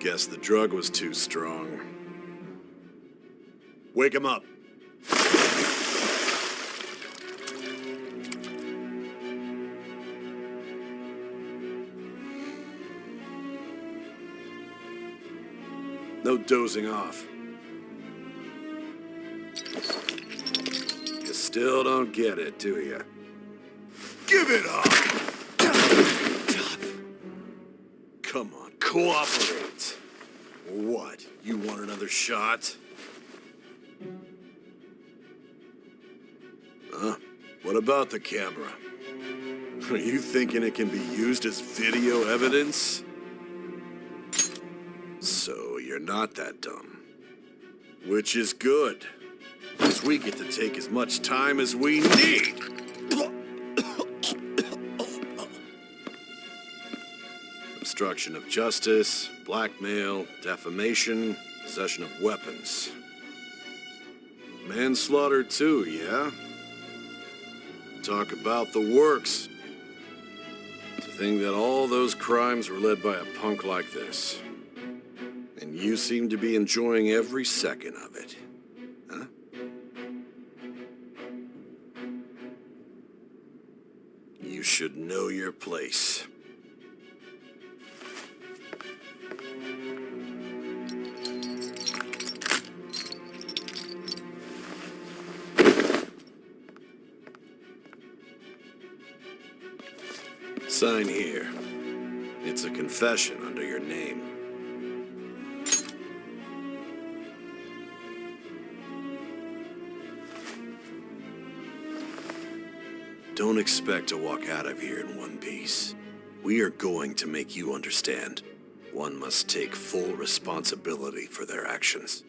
Guess the drug was too strong. Wake him up. No dozing off. You still don't get it, do you? Give it up! Come on, cooperate. What, you want another shot? Huh? What about the camera? Are you thinking it can be used as video evidence? So you're not that dumb. Which is good, because we get to take as much time as we need. Obstruction of justice, blackmail, defamation, possession of weapons. Manslaughter too, yeah? Talk about the works. To think that all those crimes were led by a punk like this. And you seem to be enjoying every second of it. Huh? You should know your place. Sign here. It's a confession under your name. Don't expect to walk out of here in one piece. We are going to make you understand. One must take full responsibility for their actions.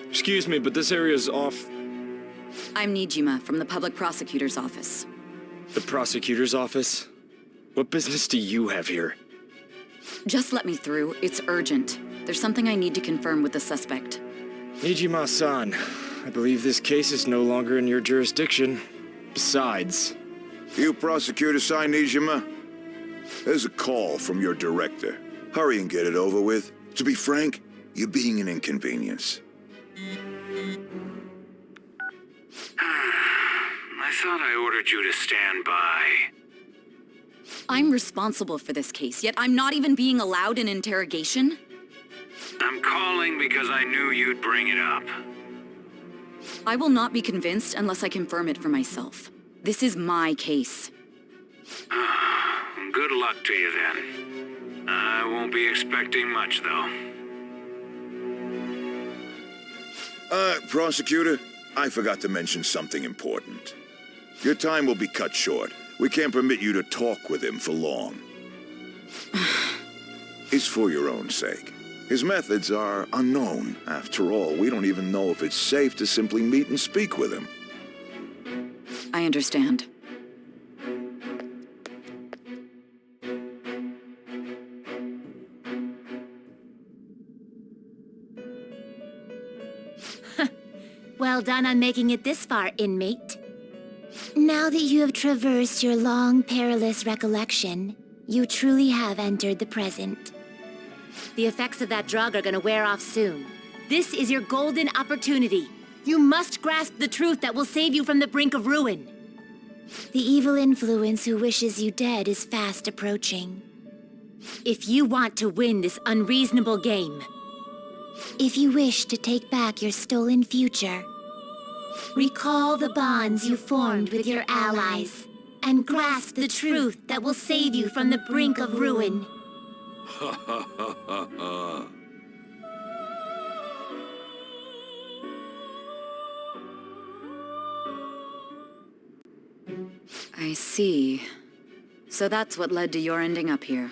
Excuse me, but this area's off. I'm Nijima from the public prosecutor's office. The prosecutor's office? What business do you have here? Just let me through. It's urgent. There's something I need to confirm with the suspect. Nijima-san, I believe this case is no longer in your jurisdiction. Besides... You prosecutor-san, Nijima? There's a call from your director. Hurry and get it over with. To be frank, you're being an inconvenience. I thought I ordered you to stand by. I'm responsible for this case, yet I'm not even being allowed an interrogation? I'm calling because I knew you'd bring it up. I will not be convinced unless I confirm it for myself. This is my case. Good luck to you then. I won't be expecting much, though. Prosecutor, I forgot to mention something important. Your time will be cut short. We can't permit you to talk with him for long. It's for your own sake. His methods are unknown. After all, we don't even know if it's safe to simply meet and speak with him. I understand. Well done on making it this far, inmate. Now that you have traversed your long, perilous recollection, you truly have entered the present. The effects of that drug are gonna wear off soon. This is your golden opportunity. You must grasp the truth that will save you from the brink of ruin. The evil influence who wishes you dead is fast approaching. If you want to win this unreasonable game, if you wish to take back your stolen future, recall the bonds you formed with your allies, and grasp the truth that will save you from the brink of ruin. Ha ha ha ha ha. I see. So that's what led to your ending up here.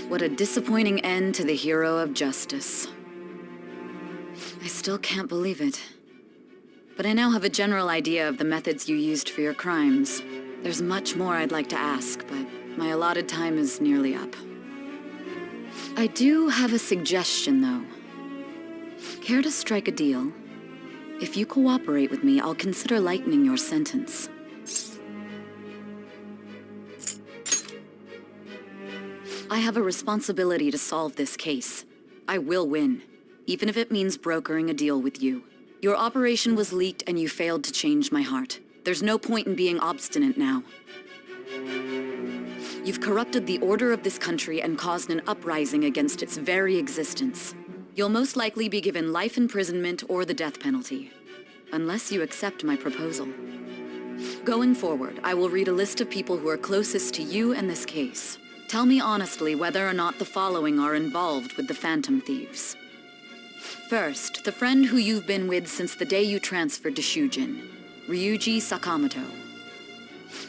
What a disappointing end to the hero of justice. I still can't believe it. But I now have a general idea of the methods you used for your crimes. There's much more I'd like to ask, but my allotted time is nearly up. I do have a suggestion, though. Care to strike a deal? If you cooperate with me, I'll consider lightening your sentence. I have a responsibility to solve this case. I will win, even if it means brokering a deal with you. Your operation was leaked and you failed to change my heart. There's no point in being obstinate now. You've corrupted the order of this country and caused an uprising against its very existence. You'll most likely be given life imprisonment or the death penalty, unless you accept my proposal. Going forward, I will read a list of people who are closest to you and this case. Tell me honestly whether or not the following are involved with the Phantom Thieves. First, the friend who you've been with since the day you transferred to Shujin, Ryuji Sakamoto.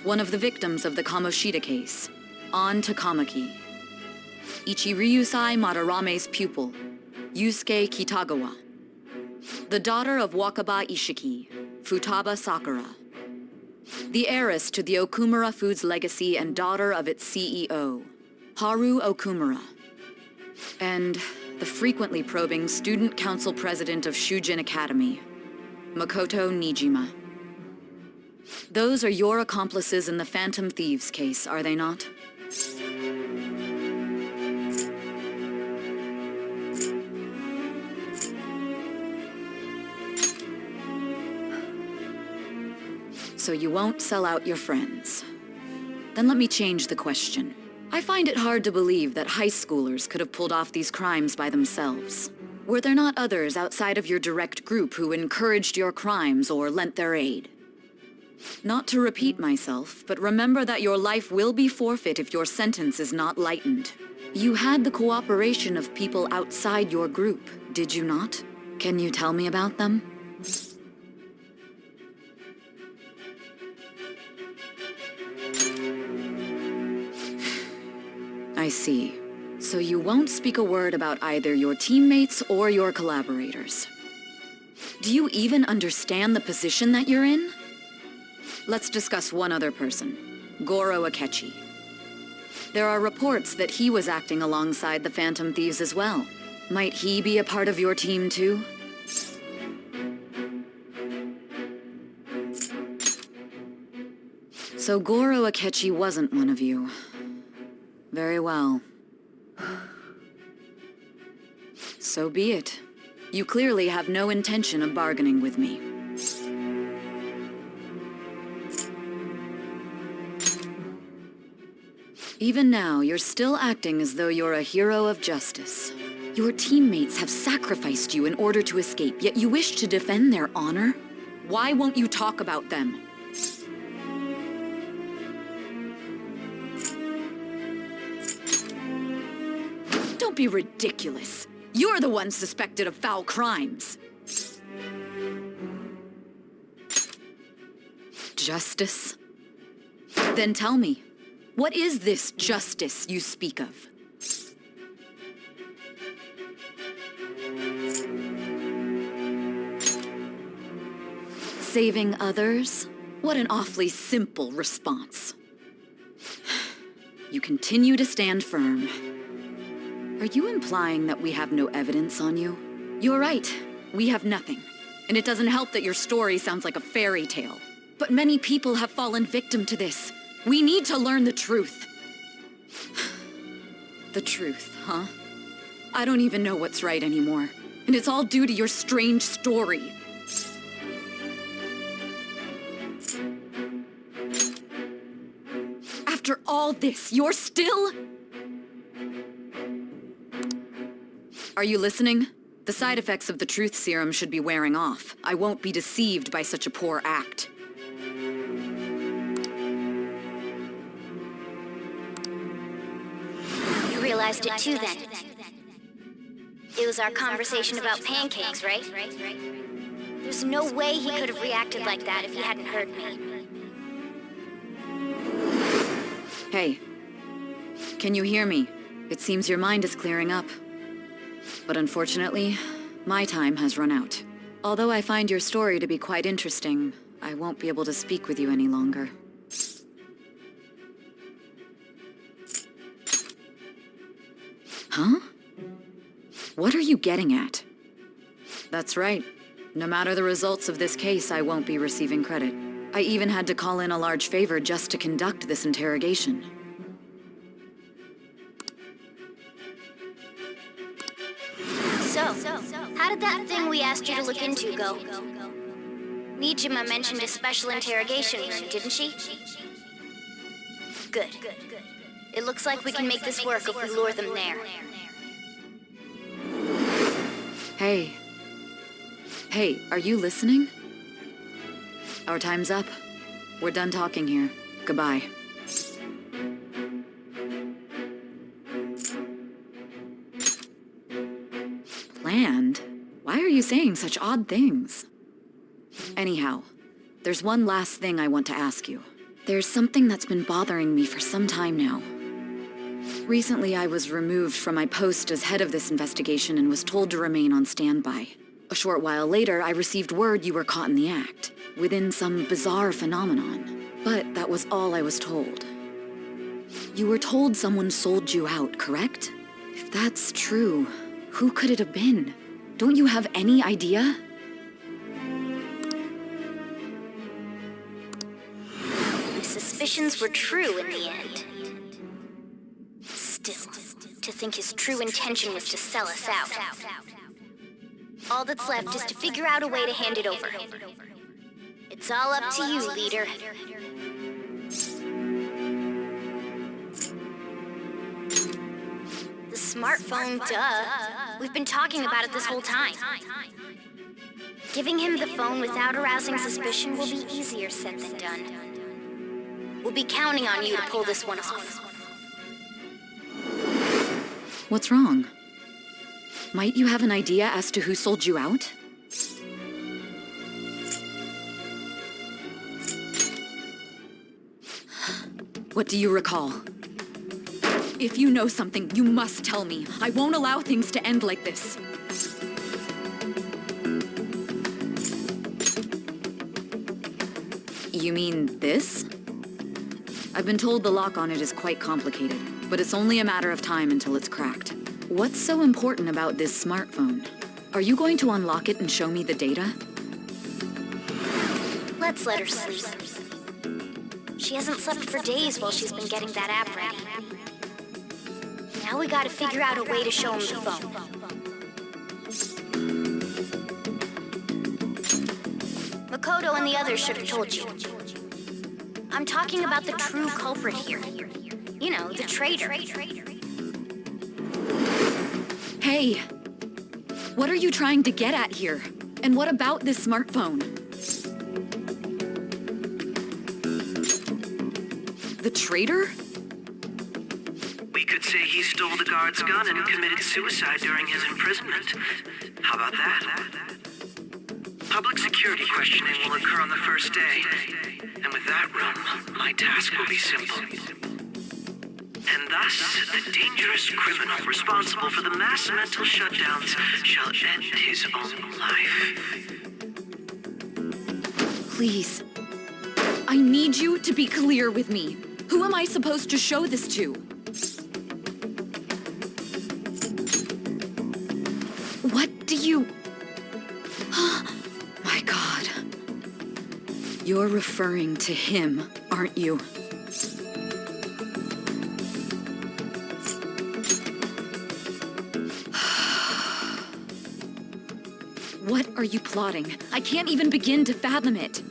One of the victims of the Kamoshida case, An Takamaki. Ichiryusai Madarame's pupil, Yusuke Kitagawa. The daughter of Wakaba Ishiki, Futaba Sakura. The heiress to the Okumura Foods legacy and daughter of its CEO, Haru Okumura. And the frequently probing student council president of Shujin Academy, Makoto Nijima. Those are your accomplices in the Phantom Thieves case, are they not? So you won't sell out your friends. Then let me change the question. I find it hard to believe that high schoolers could have pulled off these crimes by themselves. Were there not others outside of your direct group who encouraged your crimes or lent their aid? Not to repeat myself, but remember that your life will be forfeit if your sentence is not lightened. You had the cooperation of people outside your group, did you not? Can you tell me about them? I see. So you won't speak a word about either your teammates or your collaborators. Do you even understand the position that you're in? Let's discuss one other person, Goro Akechi. There are reports that he was acting alongside the Phantom Thieves as well. Might he be a part of your team too? So Goro Akechi wasn't one of you. Very well. So be it. You clearly have no intention of bargaining with me. Even now, you're still acting as though you're a hero of justice. Your teammates have sacrificed you in order to escape, yet you wish to defend their honor? Why won't you talk about them? Don't be ridiculous. You're the one suspected of foul crimes. Justice? Then tell me, what is this justice you speak of? Saving others? What an awfully simple response. You continue to stand firm. Are you implying that we have no evidence on you? You're right. We have nothing. And it doesn't help that your story sounds like a fairy tale. But many people have fallen victim to this. We need to learn the truth. The truth, huh? I don't even know what's right anymore. And it's all due to your strange story. After all this, you're still... Are you listening? The side effects of the truth serum should be wearing off. I won't be deceived by such a poor act. You realized it too then. It was our conversation about pancakes, right? There's no way he could have reacted like that if he hadn't heard me. Hey. Can you hear me? It seems your mind is clearing up. But unfortunately, my time has run out. Although I find your story to be quite interesting, I won't be able to speak with you any longer. Huh? What are you getting at? That's right. No matter the results of this case, I won't be receiving credit. I even had to call in a large favor just to conduct this interrogation. So, how did that thing we asked you to look into go? Nijima mentioned a special interrogation room, didn't she? Good. It looks like we can make this work if we lure them there. Hey. Hey, are you listening? Our time's up. We're done talking here. Goodbye. Planned? Why are you saying such odd things? Anyhow, there's one last thing I want to ask you. There's something that's been bothering me for some time now. Recently, I was removed from my post as head of this investigation and was told to remain on standby. A short while later, I received word you were caught in the act, within some bizarre phenomenon. But that was all I was told. You were told someone sold you out, correct? If that's true, who could it have been? Don't you have any idea? My suspicions were true in the end. Still, to think his true intention was to sell us out. All that's left is to figure out a way to hand it over. It's all up to you, leader. The smartphone, duh. We've been talking about it this whole time. Giving him the phone without arousing suspicion will be easier said than done. We'll be counting on you to pull this one off. What's wrong? Might you have an idea as to who sold you out? What do you recall? If you know something, you must tell me. I won't allow things to end like this. You mean this? I've been told the lock on it is quite complicated, but it's only a matter of time until it's cracked. What's so important about this smartphone? Are you going to unlock it and show me the data? Let's let her sleep. She hasn't slept for days while she's been getting that app ready. Now we gotta figure out a way to show him the phone. Makoto and the others should have told you. I'm talking about the true culprit here. You know, the traitor. Hey! What are you trying to get at here? And what about this smartphone? The traitor? We could say he stole the guard's gun and committed suicide during his imprisonment. How about that? Public security questioning will occur on the first day. And with that run, my task will be simple. And thus, the dangerous criminal responsible for the mass mental shutdowns shall end his own life. Please. I need you to be clear with me. Who am I supposed to show this to? What do you... My God. You're referring to him, aren't you? What are you plotting? I can't even begin to fathom it.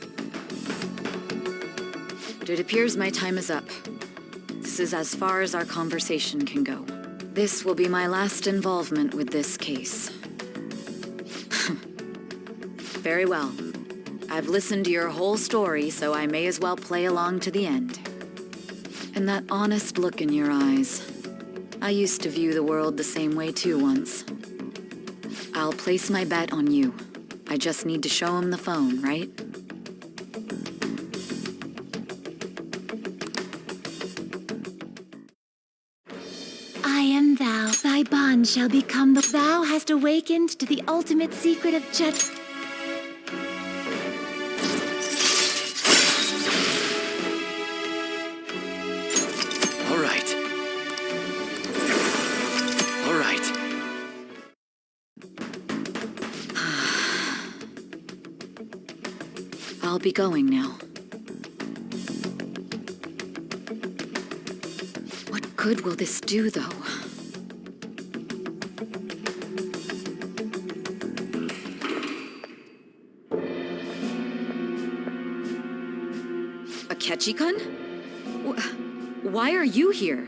But it appears my time is up. This is as far as our conversation can go. This will be my last involvement with this case. Very well. I've listened to your whole story, so I may as well play along to the end. And that honest look in your eyes. I used to view the world the same way too once. I'll place my bet on you. I just need to show him the phone, right? None shall become the... Thou hast awakened to the ultimate secret of judgment. All right. All right. I'll be going now. What good will this do, though? Akechi-kun? Why are you here?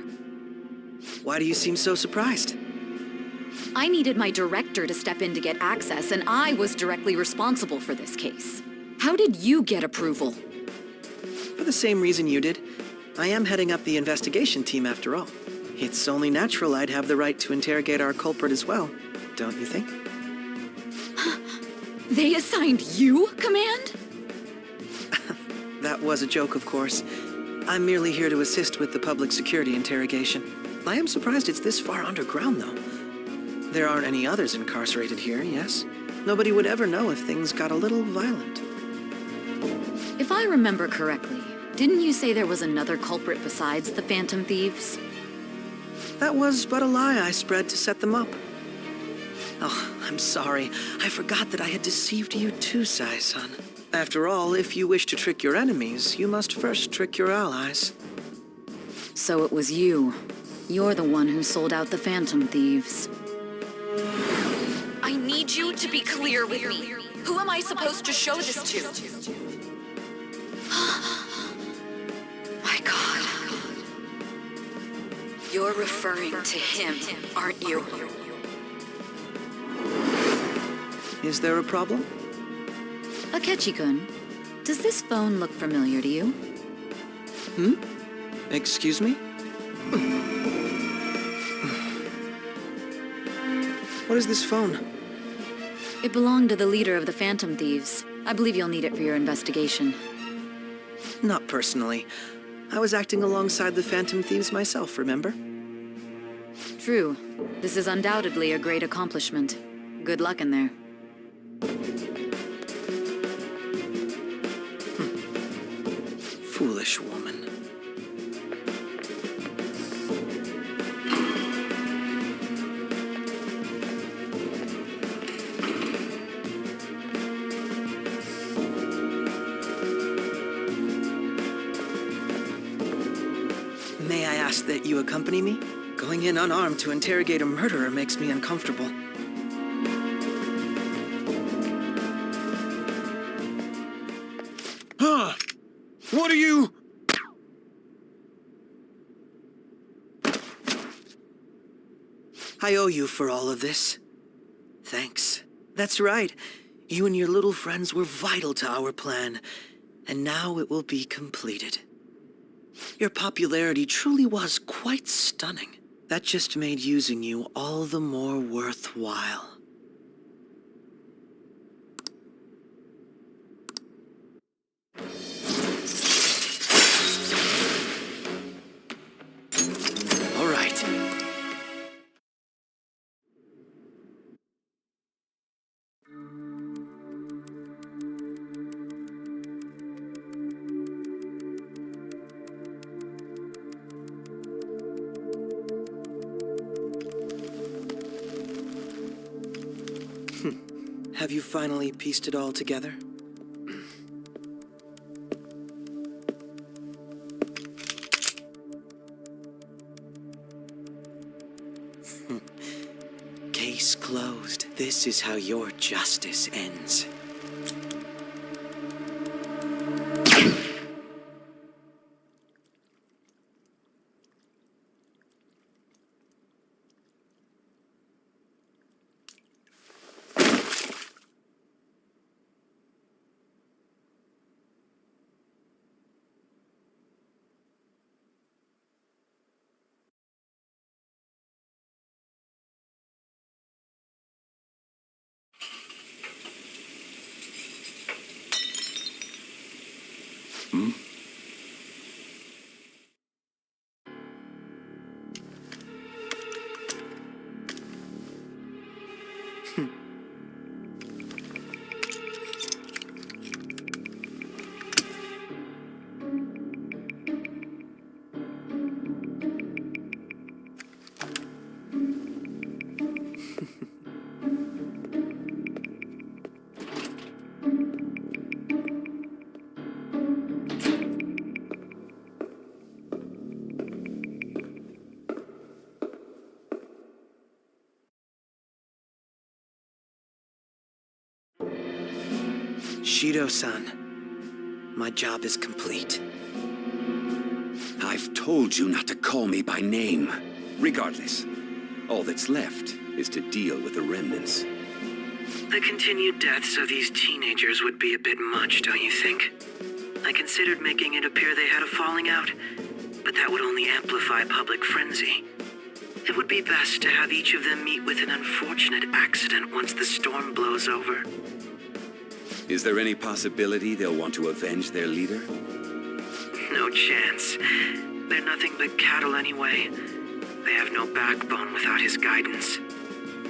Why do you seem so surprised? I needed my director to step in to get access, and I was directly responsible for this case. How did you get approval? For the same reason you did. I am heading up the investigation team after all. It's only natural I'd have the right to interrogate our culprit as well, don't you think? They assigned you command? That was a joke, of course. I'm merely here to assist with the public security interrogation. I am surprised it's this far underground, though. There aren't any others incarcerated here, yes? Nobody would ever know if things got a little violent. If I remember correctly, didn't you say there was another culprit besides the Phantom Thieves? That was but a lie I spread to set them up. Oh, I'm sorry. I forgot that I had deceived you too, Sai-san. After all, if you wish to trick your enemies, you must first trick your allies. So it was you. You're the one who sold out the Phantom Thieves. I need you to be clear with me. Who am I supposed to show this to? My God. You're referring to him, aren't you? Is there a problem? Akechi-kun, does this phone look familiar to you? Excuse me? What is this phone? It belonged to the leader of the Phantom Thieves. I believe you'll need it for your investigation. Not personally. I was acting alongside the Phantom Thieves myself, remember? True. This is undoubtedly a great accomplishment. Good luck in there. Foolish woman. May I ask that you accompany me? Going in unarmed to interrogate a murderer makes me uncomfortable. Huh? What are you... I owe you for all of this. Thanks. That's right. You and your little friends were vital to our plan, and now it will be completed. Your popularity truly was quite stunning. That just made using you all the more worthwhile. All right. Have you finally pieced it all together? Case closed. This is how your justice ends. Shido-san, my job is complete. I've told you not to call me by name. Regardless, all that's left is to deal with the remnants. The continued deaths of these teenagers would be a bit much, don't you think? I considered making it appear they had a falling out, but that would only amplify public frenzy. It would be best to have each of them meet with an unfortunate accident once the storm blows over. Is there any possibility they'll want to avenge their leader? No chance. They're nothing but cattle anyway. They have no backbone without his guidance.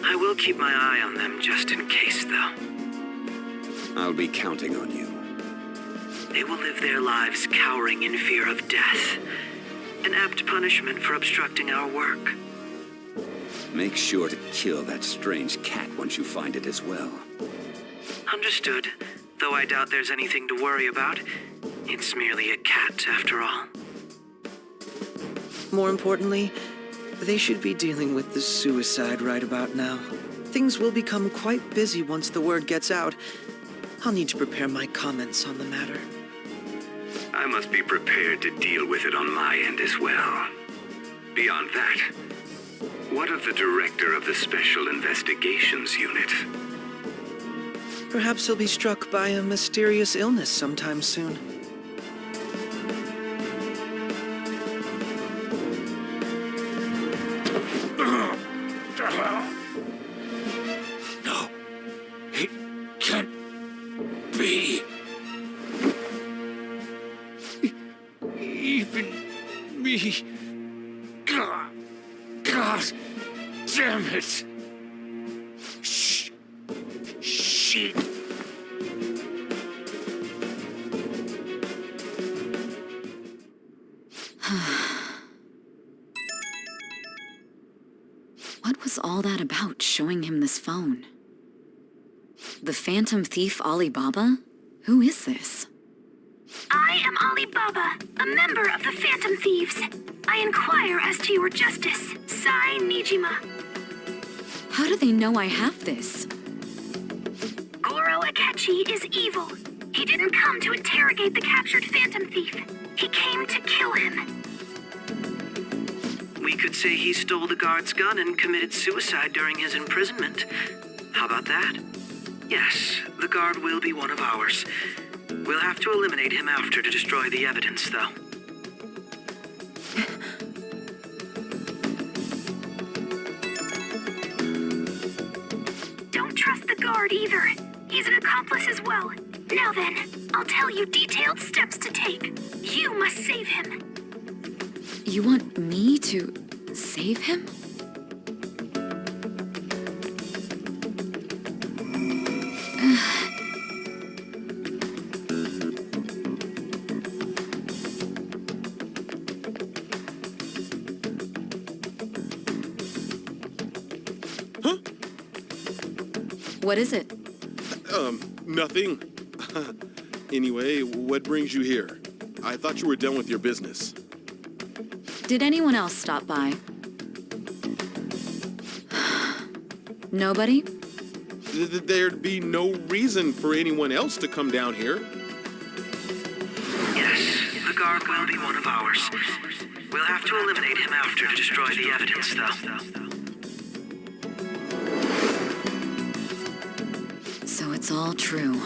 I will keep my eye on them just in case, though. I'll be counting on you. They will live their lives cowering in fear of death. An apt punishment for obstructing our work. Make sure to kill that strange cat once you find it as well. Understood. Though I doubt there's anything to worry about. It's merely a cat, after all. More importantly, they should be dealing with the suicide right about now. Things will become quite busy once the word gets out. I'll need to prepare my comments on the matter. I must be prepared to deal with it on my end as well. Beyond that, what of the director of the Special Investigations Unit? Perhaps he'll be struck by a mysterious illness sometime soon. No, it can't be. Even me. God damn it. Shit. What was all that about, showing him this phone? The Phantom Thief Alibaba? Who is this? I am Alibaba, a member of the Phantom Thieves. I inquire as to your justice. Sai Nijima. How do they know I have this? Goro Akechi is evil. He didn't come to interrogate the captured Phantom Thief. He came to kill him. We could say he stole the guard's gun and committed suicide during his imprisonment. How about that? Yes, the guard will be one of ours. We'll have to eliminate him after to destroy the evidence, though. Don't trust the guard either. He's an accomplice as well. Now then, I'll tell you detailed steps to take. You must save him. You want me to save him? Huh? What is it? Nothing. Anyway, what brings you here? I thought you were done with your business. Did anyone else stop by? Nobody? There'd be no reason for anyone else to come down here. Yes, the guard will be one of ours. We'll have to eliminate him after to destroy the evidence, though. So it's all true.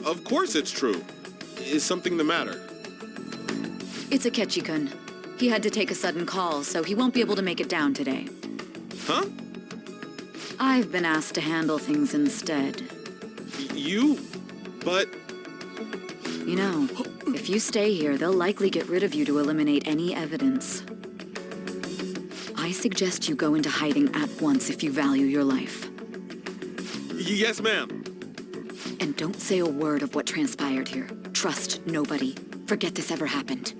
Of course it's true. Is something the matter? It's Akechi-kun. He had to take a sudden call, so he won't be able to make it down today. Huh? I've been asked to handle things instead. You? But... You know, if you stay here, they'll likely get rid of you to eliminate any evidence. I suggest you go into hiding at once if you value your life. Yes, ma'am. And don't say a word of what transpired here. Trust nobody. Forget this ever happened.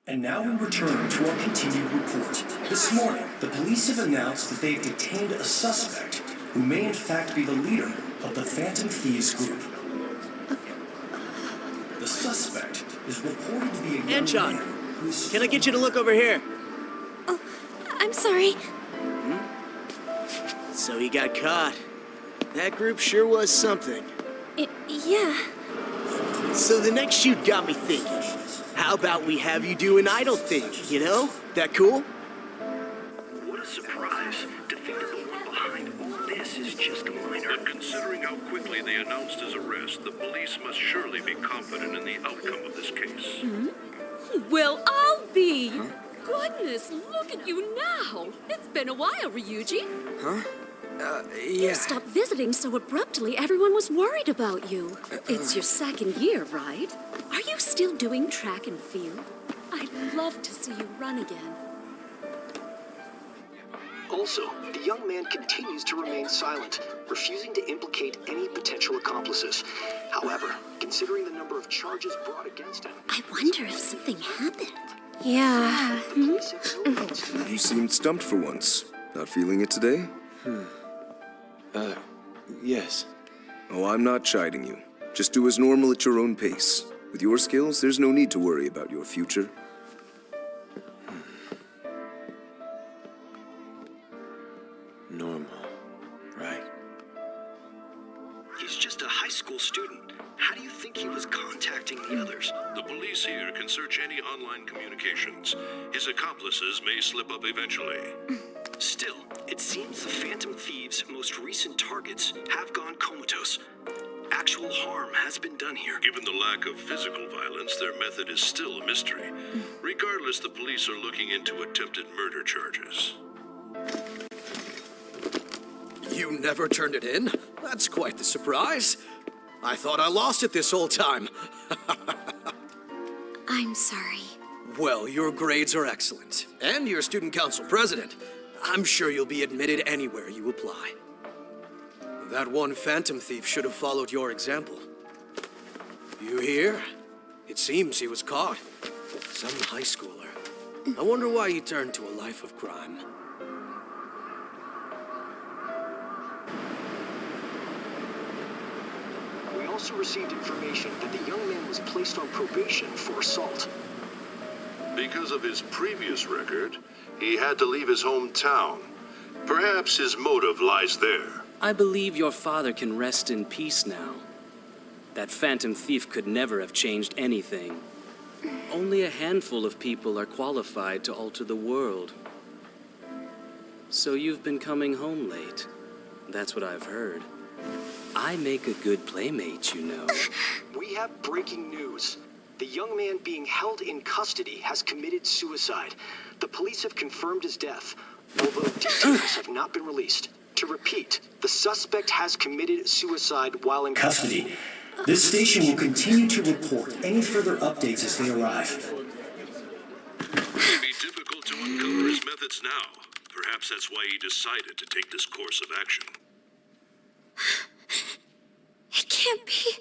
And now we return to our continued report. This morning, the police have announced that they've detained a suspect who may in fact be the leader of the Phantom Thieves group. The suspect is reported to be a young John, man who's... can I get you to look over here? Oh, I'm sorry. So he got caught. That group sure was something. Yeah. So the next shoot got me thinking. How about we have you do an idol thing, you know? That cool? What a surprise to think that the one behind all this is just a minor. But considering how quickly they announced his arrest, the police must surely be confident in the outcome of this case. Well, I'll be. Goodness, look at you now. It's been a while, Ryuji. Huh? You Yeah. stopped visiting so abruptly, everyone was worried about you. It's your second year, right? Are you still doing track and field? I'd love to see you run again. Also, the young man continues to remain silent, refusing to implicate any potential accomplices. However, considering the number of charges brought against him... I wonder if something happened. Yeah. You seemed stumped for once. Not feeling it today? Yes. Oh, I'm not chiding you. Just do as normal at your own pace. With your skills, there's no need to worry about your future. Normal. Right. He's just a high school student. How do you think he was contacting the others? The police here can search any online communications. His accomplices may slip up eventually. Still, it seems the Phantom Thieves' most recent targets have gone comatose. Actual harm has been done here. Given the lack of physical violence, their method is still a mystery. Regardless, the police are looking into attempted murder charges. You never turned it in? That's quite the surprise. I thought I lost it this whole time. I'm sorry. Well, your grades are excellent. And you're student council president. I'm sure you'll be admitted anywhere you apply. That one Phantom Thief should have followed your example. You hear? It seems he was caught. Some high schooler. I wonder why he turned to a life of crime. We also received information that the young man was placed on probation for assault. Because of his previous record, he had to leave his hometown. Perhaps his motive lies there. I believe your father can rest in peace now. That Phantom Thief could never have changed anything. Only a handful of people are qualified to alter the world. So you've been coming home late. That's what I've heard. I make a good playmate, you know. We have breaking news. The young man being held in custody has committed suicide. The police have confirmed his death, although details have not been released. To repeat, the suspect has committed suicide while in custody. This station will continue to report any further updates as they arrive. It would be difficult to uncover his methods now. Perhaps that's why he decided to take this course of action. It can't be.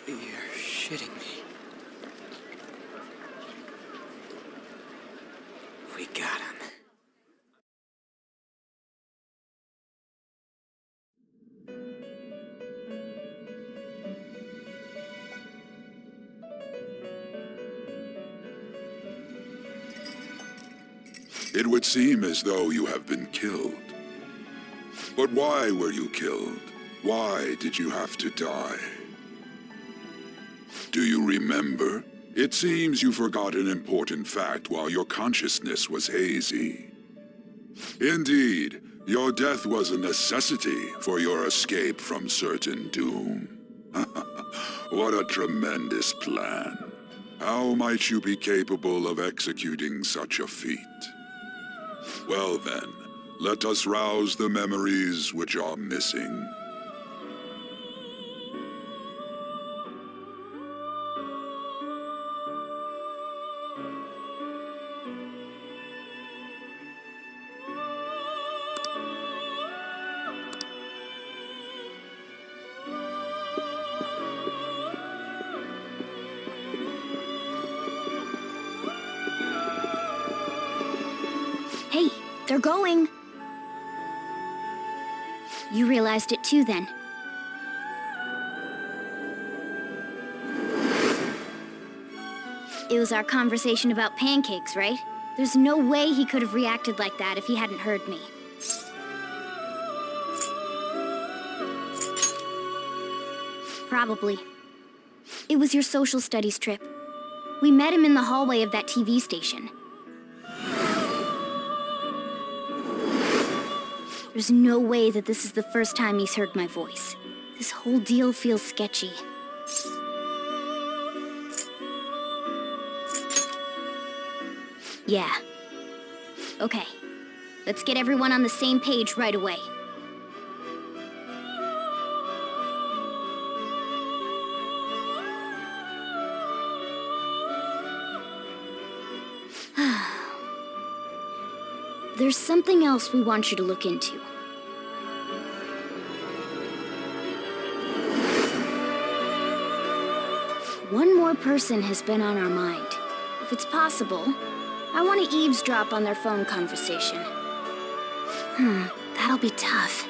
You're shitting me. We got him. It would seem as though you have been killed. But why were you killed? Why did you have to die? Do you remember? It seems you forgot an important fact while your consciousness was hazy. Indeed, your death was a necessity for your escape from certain doom. What a tremendous plan. How might you be capable of executing such a feat? Well then, let us rouse the memories which are missing. Hey, they're going. You realized it too, then. It was our conversation about pancakes, right? There's no way he could have reacted like that if he hadn't heard me. Probably. It was your social studies trip. We met him in the hallway of that TV station. There's no way that this is the first time he's heard my voice. This whole deal feels sketchy. Yeah. Okay. Let's get everyone on the same page right away. There's something else we want you to look into. One more person has been on our mind. If it's possible, I want to eavesdrop on their phone conversation. That'll be tough.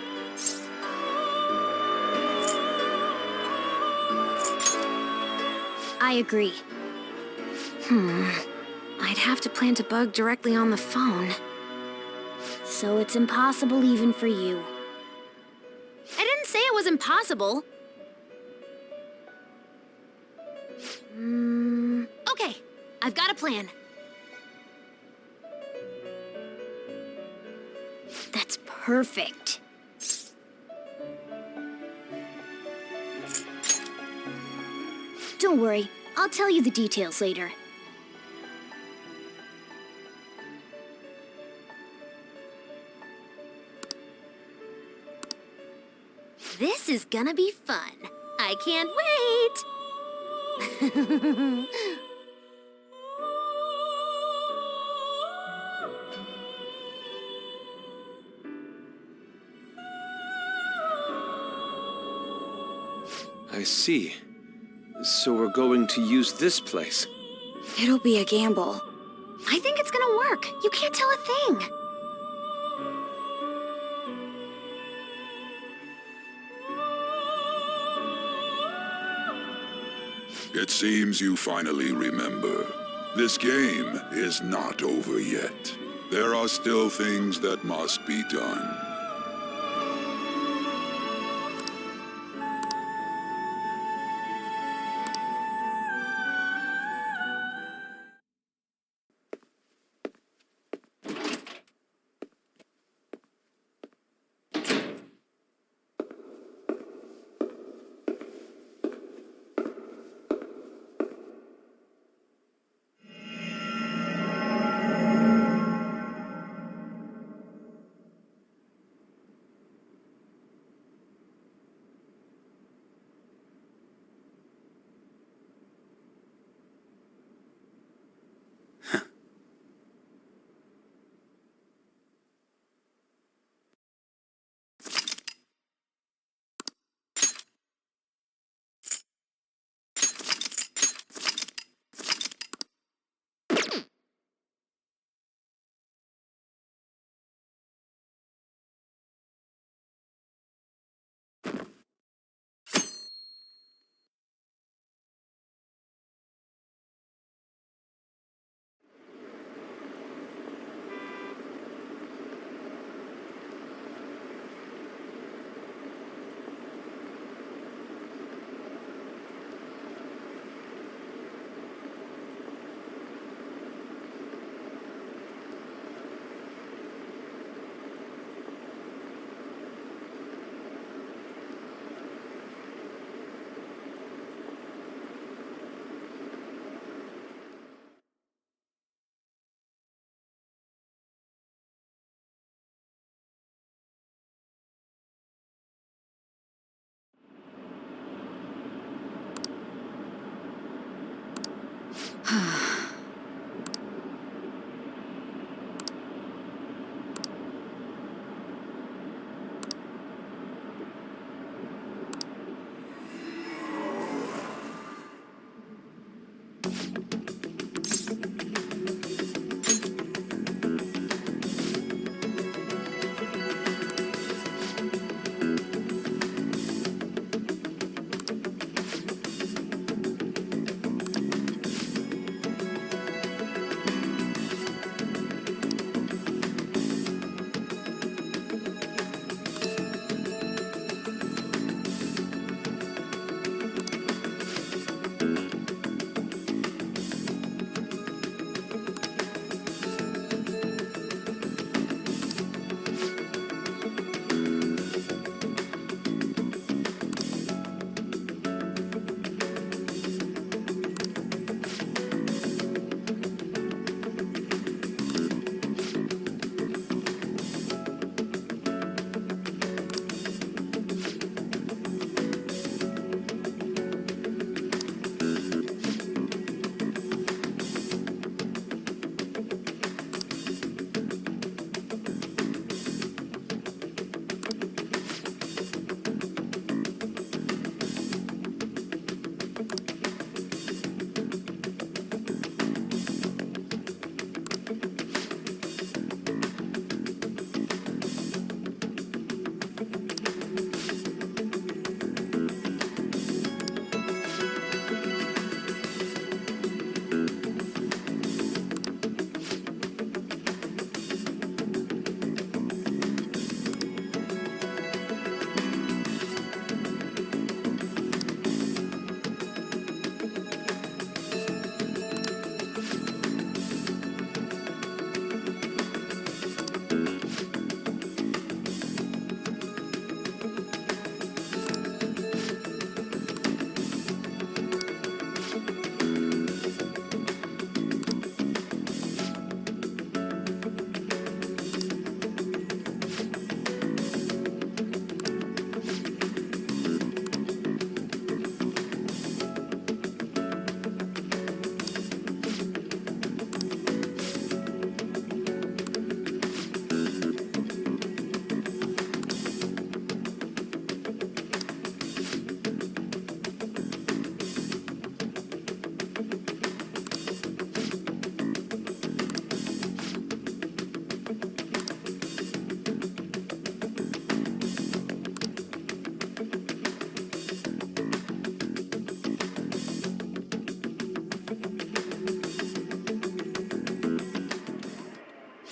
I agree. I'd have to plant a bug directly on the phone. So it's impossible even for you. I didn't say it was impossible. Okay, I've got a plan. That's perfect. Don't worry, I'll tell you the details later. This is gonna be fun. I can't wait! I see. So we're going to use this place. It'll be a gamble. I think it's gonna work. You can't tell a thing. It seems you finally remember. This game is not over yet. There are still things that must be done.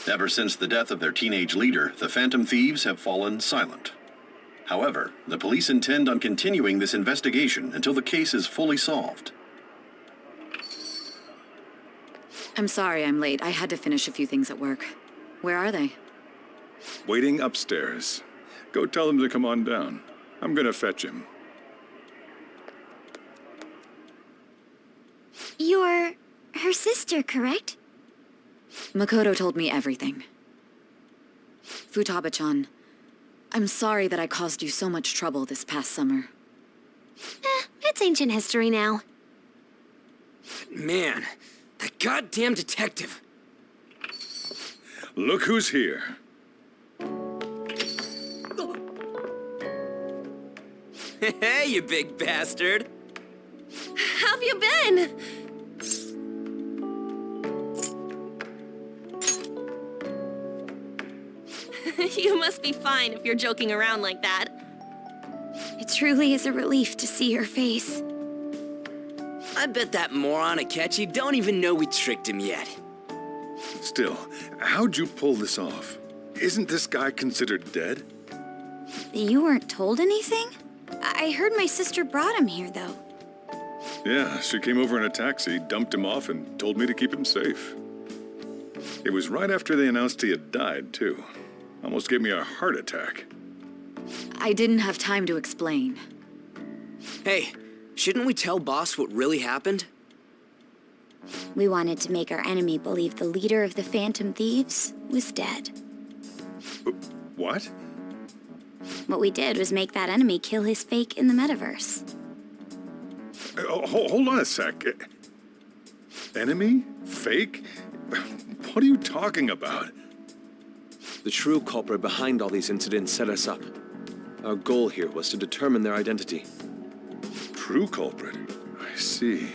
Ever since the death of their teenage leader, the Phantom Thieves have fallen silent. However, the police intend on continuing this investigation until the case is fully solved. I'm sorry I'm late. I had to finish a few things at work. Where are they? Waiting upstairs. Go tell him to come on down. I'm gonna fetch him. You're her sister, correct? Makoto told me everything. Futaba-chan, I'm sorry that I caused you so much trouble this past summer. It's ancient history now. Man, that goddamn detective. Look who's here. Hey, you big bastard. How have you been? You must be fine if you're joking around like that. It truly is a relief to see your face. I bet that moron Akechi don't even know we tricked him yet. Still, how'd you pull this off? Isn't this guy considered dead? You weren't told anything? I heard my sister brought him here, though. Yeah, she came over in a taxi, dumped him off, and told me to keep him safe. It was right after they announced he had died, too. Almost gave me a heart attack. I didn't have time to explain. Hey, shouldn't we tell Boss what really happened? We wanted to make our enemy believe the leader of the Phantom Thieves was dead. What? What we did was make that enemy kill his fake in the metaverse. Hold on a sec. Enemy? Fake? What are you talking about? The true culprit behind all these incidents set us up. Our goal here was to determine their identity. True culprit? I see.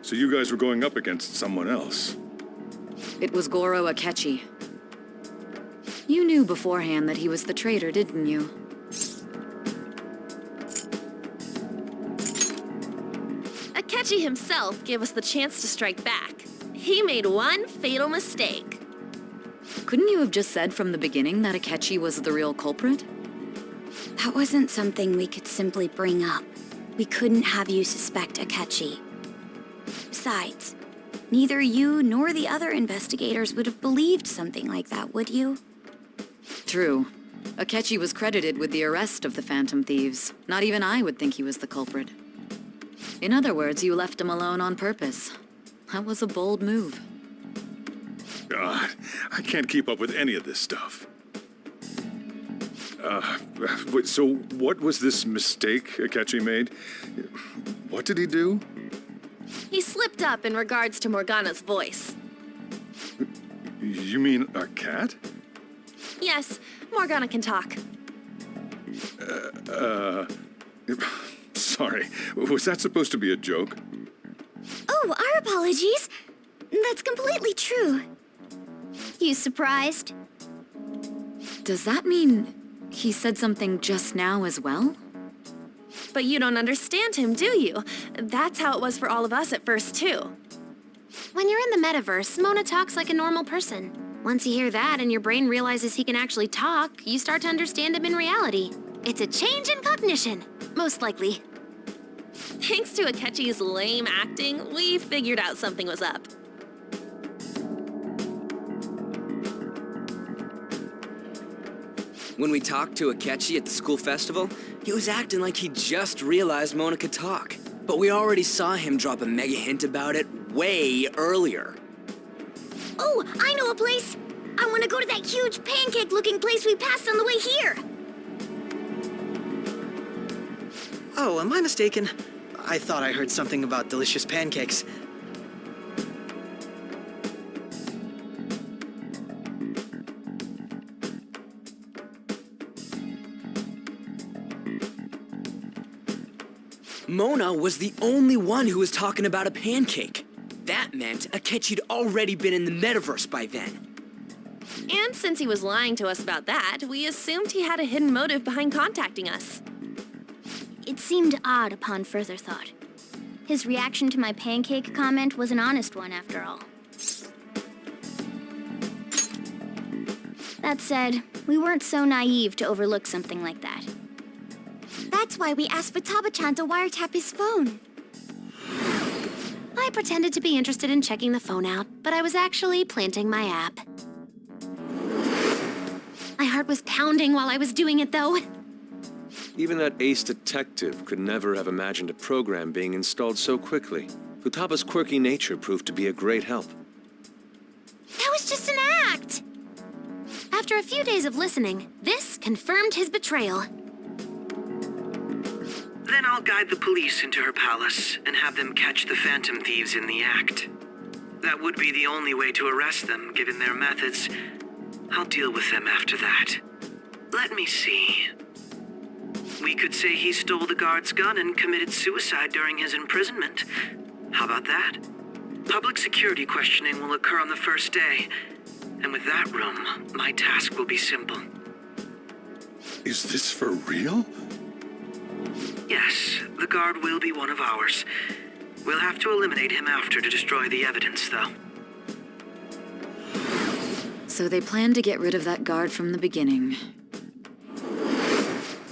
So you guys were going up against someone else. It was Goro Akechi. You knew beforehand that he was the traitor, didn't you? Akechi himself gave us the chance to strike back. He made one fatal mistake. Couldn't you have just said from the beginning that Akechi was the real culprit? That wasn't something we could simply bring up. We couldn't have you suspect Akechi. Besides, neither you nor the other investigators would have believed something like that, would you? True. Akechi was credited with the arrest of the Phantom Thieves. Not even I would think he was the culprit. In other words, you left him alone on purpose. That was a bold move. God, I can't keep up with any of this stuff. So what was this mistake Akechi made? What did he do? He slipped up in regards to Morgana's voice. You mean a cat? Yes, Morgana can talk. Sorry, was that supposed to be a joke? Oh, our apologies. That's completely true. You surprised? Does that mean he said something just now as well? But you don't understand him, do you? That's how it was for all of us at first, too. When you're in the metaverse, Mona talks like a normal person. Once you hear that and your brain realizes he can actually talk, you start to understand him in reality. It's a change in cognition, most likely. Thanks to Akechi's lame acting, we figured out something was up. When we talked to Akechi at the school festival, he was acting like he just realized Mona could talk. But we already saw him drop a mega hint about it way earlier. Oh, I know a place! I want to go to that huge pancake-looking place we passed on the way here! Oh, am I mistaken? I thought I heard something about delicious pancakes. Mona was the only one who was talking about a pancake. That meant Akechi'd already been in the metaverse by then. And since he was lying to us about that, we assumed he had a hidden motive behind contacting us. It seemed odd upon further thought. His reaction to my pancake comment was an honest one, after all. That said, we weren't so naive to overlook something like that. That's why we asked Futaba-chan to wiretap his phone. I pretended to be interested in checking the phone out, but I was actually planting my app. My heart was pounding while I was doing it, though. Even that ace detective could never have imagined a program being installed so quickly. Futaba's quirky nature proved to be a great help. That was just an act! After a few days of listening, this confirmed his betrayal. Then I'll guide the police into her palace and have them catch the Phantom Thieves in the act. That would be the only way to arrest them, given their methods. I'll deal with them after that. Let me see. We could say he stole the guard's gun and committed suicide during his imprisonment. How about that? Public security questioning will occur on the first day. And with that room, my task will be simple. Is this for real? Yes, the guard will be one of ours. We'll have to eliminate him after to destroy the evidence, though. So they planned to get rid of that guard from the beginning.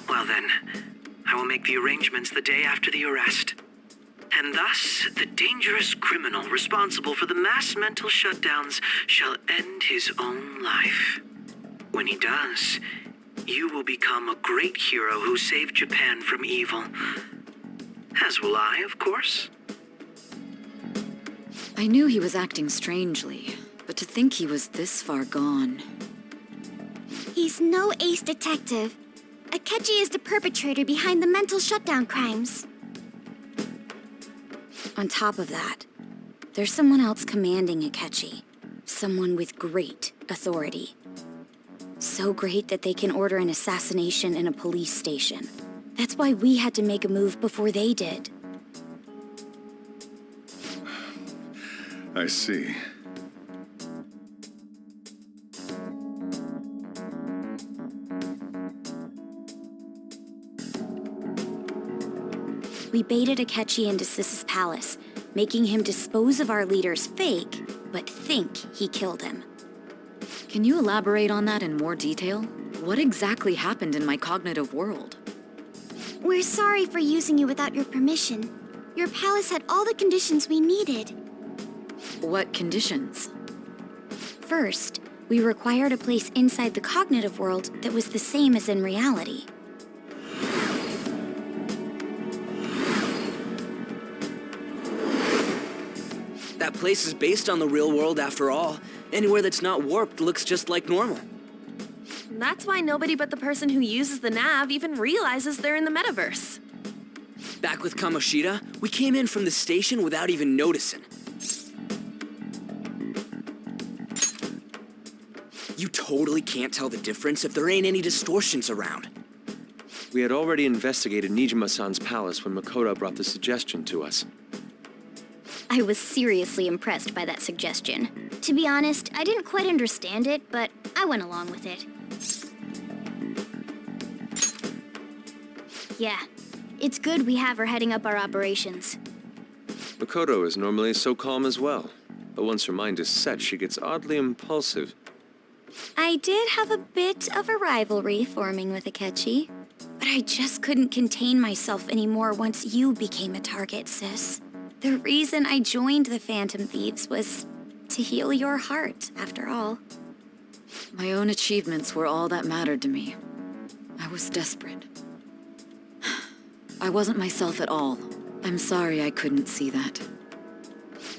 Well then, I will make the arrangements the day after the arrest. And thus, the dangerous criminal responsible for the mass mental shutdowns shall end his own life. When he does, you will become a great hero who saved Japan from evil. As will I, of course. I knew he was acting strangely, but to think he was this far gone. He's no ace detective. Akechi is the perpetrator behind the mental shutdown crimes. On top of that, There's someone else commanding Akechi. Someone with great authority. So great that they can order an assassination in a police station. That's why we had to make a move before they did. I see. We baited Akechi into Sis's palace, making him dispose of our leader's fake, but think he killed him. Can you elaborate on that in more detail? What exactly happened in my cognitive world? We're sorry for using you without your permission. Your palace had all the conditions we needed. What conditions? First, we required a place inside the cognitive world that was the same as in reality. That place is based on the real world after all. Anywhere that's not warped looks just like normal. That's why nobody but the person who uses the nav even realizes they're in the metaverse. Back with Kamoshida, we came in from the station without even noticing. You totally can't tell the difference if there ain't any distortions around. We had already investigated Nijima-san's palace when Makoto brought the suggestion to us. I was seriously impressed by that suggestion. To be honest, I didn't quite understand it, but I went along with it. Yeah, it's good we have her heading up our operations. Makoto is normally so calm as well, but once her mind is set, she gets oddly impulsive. I did have a bit of a rivalry forming with Akechi, but I just couldn't contain myself anymore once you became a target, sis. The reason I joined the Phantom Thieves was to heal your heart, after all. My own achievements were all that mattered to me. I was desperate. I wasn't myself at all. I'm sorry I couldn't see that.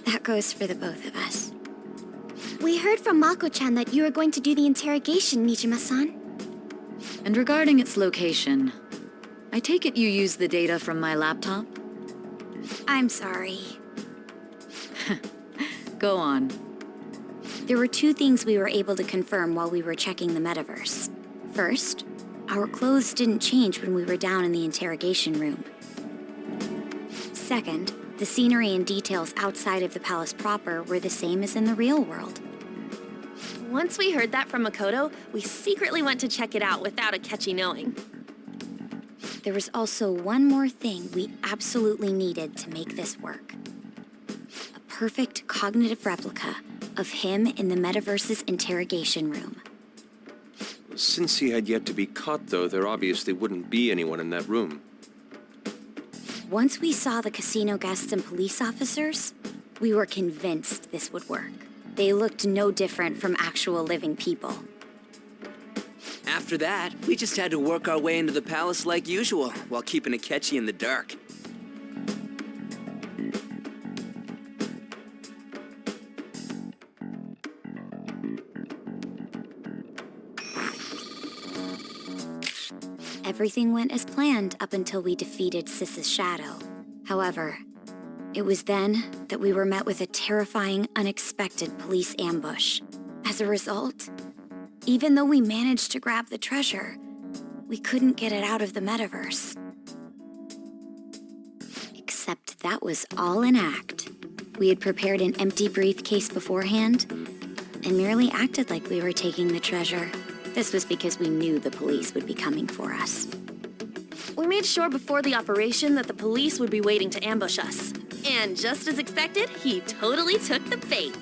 That goes for the both of us. We heard from Mako-chan that you were going to do the interrogation, Nijima-san. And regarding its location, I take it you used the data from my laptop? I'm sorry. Go on. There were two things we were able to confirm while we were checking the metaverse. First, our clothes didn't change when we were down in the interrogation room. Second, the scenery and details outside of the palace proper were the same as in the real world. Once we heard that from Makoto, we secretly went to check it out without Akechi knowing. There was also one more thing we absolutely needed to make this work. A perfect cognitive replica of him in the metaverse's interrogation room. Since he had yet to be caught, though, there obviously wouldn't be anyone in that room. Once we saw the casino guests and police officers, we were convinced this would work. They looked no different from actual living people. After that, we just had to work our way into the palace like usual, while keeping Akechi in the dark. Everything went as planned up until we defeated Sis's shadow. However, it was then that we were met with a terrifying, unexpected police ambush. As a result, even though we managed to grab the treasure, we couldn't get it out of the metaverse. Except that was all an act. We had prepared an empty briefcase beforehand and merely acted like we were taking the treasure. This was because we knew the police would be coming for us. We made sure before the operation that the police would be waiting to ambush us. And just as expected, he totally took the bait.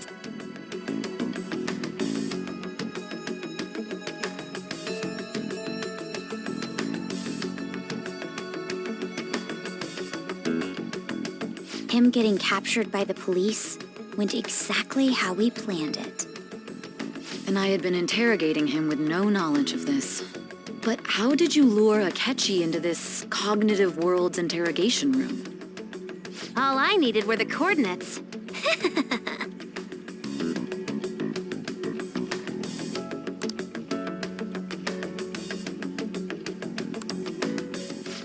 Him getting captured by the police went exactly how we planned it. And I had been interrogating him with no knowledge of this. But how did you lure Akechi into this cognitive world's interrogation room? All I needed were the coordinates.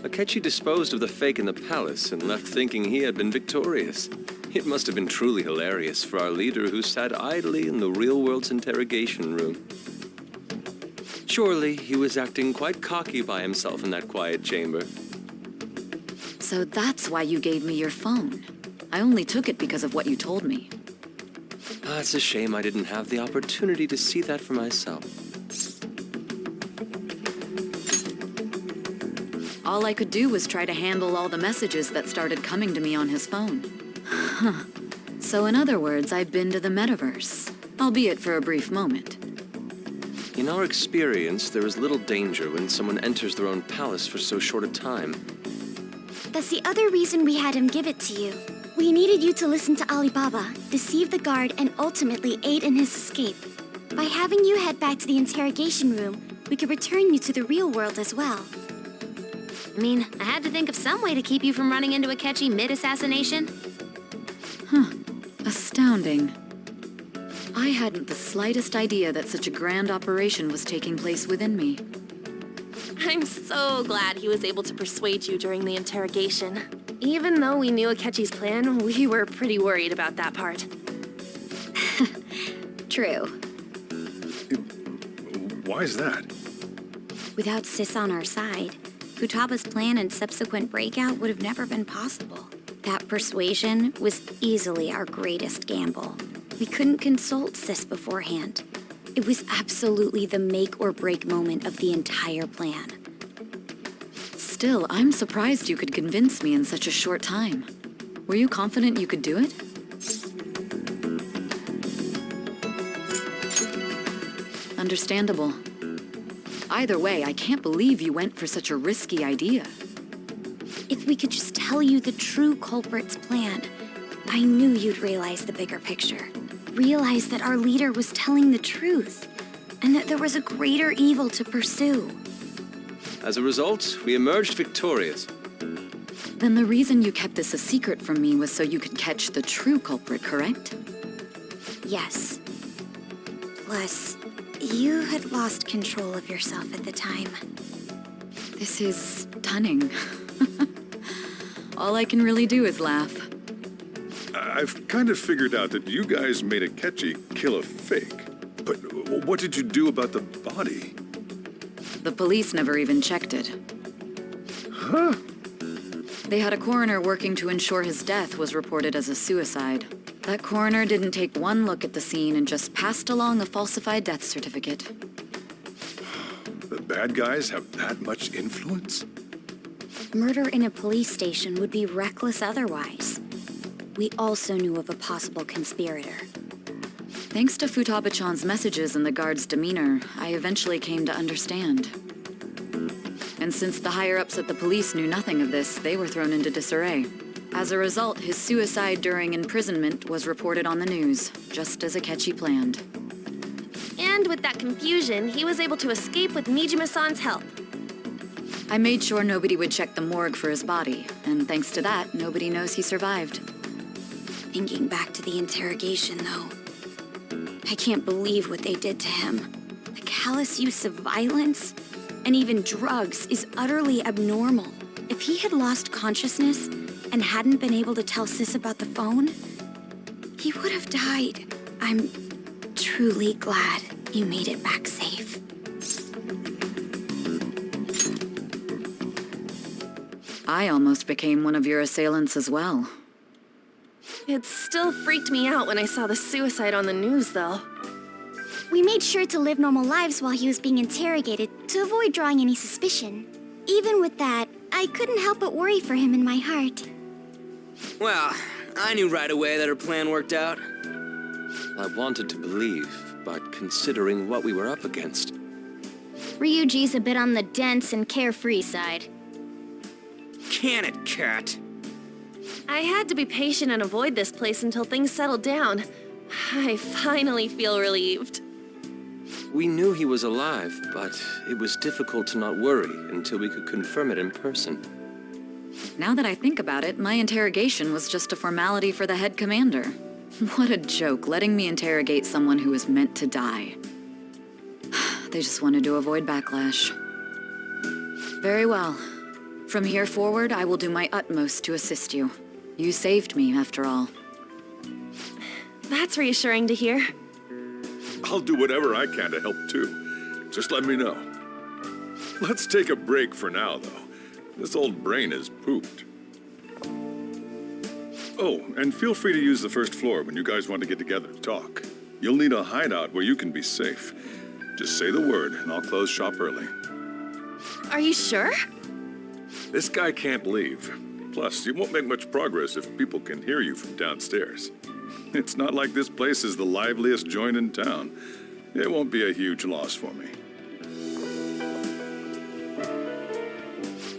Akechi disposed of the fake in the palace and left thinking he had been victorious. It must have been truly hilarious for our leader who sat idly in the real world's interrogation room. Surely he was acting quite cocky by himself in that quiet chamber. So that's why you gave me your phone. I only took it because of what you told me. It's a shame I didn't have the opportunity to see that for myself. All I could do was try to handle all the messages that started coming to me on his phone. Huh. So in other words, I've been to the metaverse, albeit for a brief moment. In our experience, there is little danger when someone enters their own palace for so short a time. That's the other reason we had him give it to you. We needed you to listen to Alibaba, deceive the guard, and ultimately aid in his escape. By having you head back to the interrogation room, we could return you to the real world as well. I mean, I had to think of some way to keep you from running into Akechi mid-assassination. Huh. Astounding. I hadn't the slightest idea that such a grand operation was taking place within me. I'm so glad he was able to persuade you during the interrogation. Even though we knew Akechi's plan, we were pretty worried about that part. True. Why is that? Without Sis on our side, Futaba's plan and subsequent breakout would have never been possible. That persuasion was easily our greatest gamble. We couldn't consult Sis beforehand. It was absolutely the make or break moment of the entire plan. Still, I'm surprised you could convince me in such a short time. Were you confident you could do it? Understandable. Either way, I can't believe you went for such a risky idea. If we could just tell you the true culprit's plan, I knew you'd realize the bigger picture. Realize that our leader was telling the truth, and that there was a greater evil to pursue. As a result, we emerged victorious. Then the reason you kept this a secret from me was so you could catch the true culprit, correct? Yes. Plus, you had lost control of yourself at the time. This is stunning. All I can really do is laugh. I've kind of figured out that you guys made Akechi kill a fake. But what did you do about the body? The police never even checked it. Huh? They had a coroner working to ensure his death was reported as a suicide. That coroner didn't take one look at the scene and just passed along a falsified death certificate. The bad guys have that much influence? Murder in a police station would be reckless otherwise. We also knew of a possible conspirator. Thanks to Futaba-chan's messages and the guard's demeanor, I eventually came to understand. And since the higher-ups at the police knew nothing of this, they were thrown into disarray. As a result, his suicide during imprisonment was reported on the news, just as Akechi planned. And with that confusion, he was able to escape with Mijima-san's help. I made sure nobody would check the morgue for his body, and thanks to that, nobody knows he survived. Thinking back to the interrogation, though, I can't believe what they did to him. The callous use of violence and even drugs is utterly abnormal. If he had lost consciousness and hadn't been able to tell Sis about the phone, he would have died. I'm truly glad you made it back safe. I almost became one of your assailants as well. It still freaked me out when I saw the suicide on the news, though. We made sure to live normal lives while he was being interrogated to avoid drawing any suspicion. Even with that, I couldn't help but worry for him in my heart. Well, I knew right away that her plan worked out. I wanted to believe, but considering what we were up against. Ryuji's a bit on the dense and carefree side. Can it, Cat? I had to be patient and avoid this place until things settled down. I finally feel relieved. We knew he was alive, but it was difficult to not worry until we could confirm it in person. Now that I think about it, my interrogation was just a formality for the head commander. What a joke, letting me interrogate someone who was meant to die. They just wanted to avoid backlash. Very well. From here forward, I will do my utmost to assist you. You saved me, after all. That's reassuring to hear. I'll do whatever I can to help too. Just let me know. Let's take a break for now, though. This old brain is pooped. Oh, and feel free to use the first floor when you guys want to get together to talk. You'll need a hideout where you can be safe. Just say the word, and I'll close shop early. Are you sure? This guy can't leave. Plus, you won't make much progress if people can hear you from downstairs. It's not like this place is the liveliest joint in town. It won't be a huge loss for me.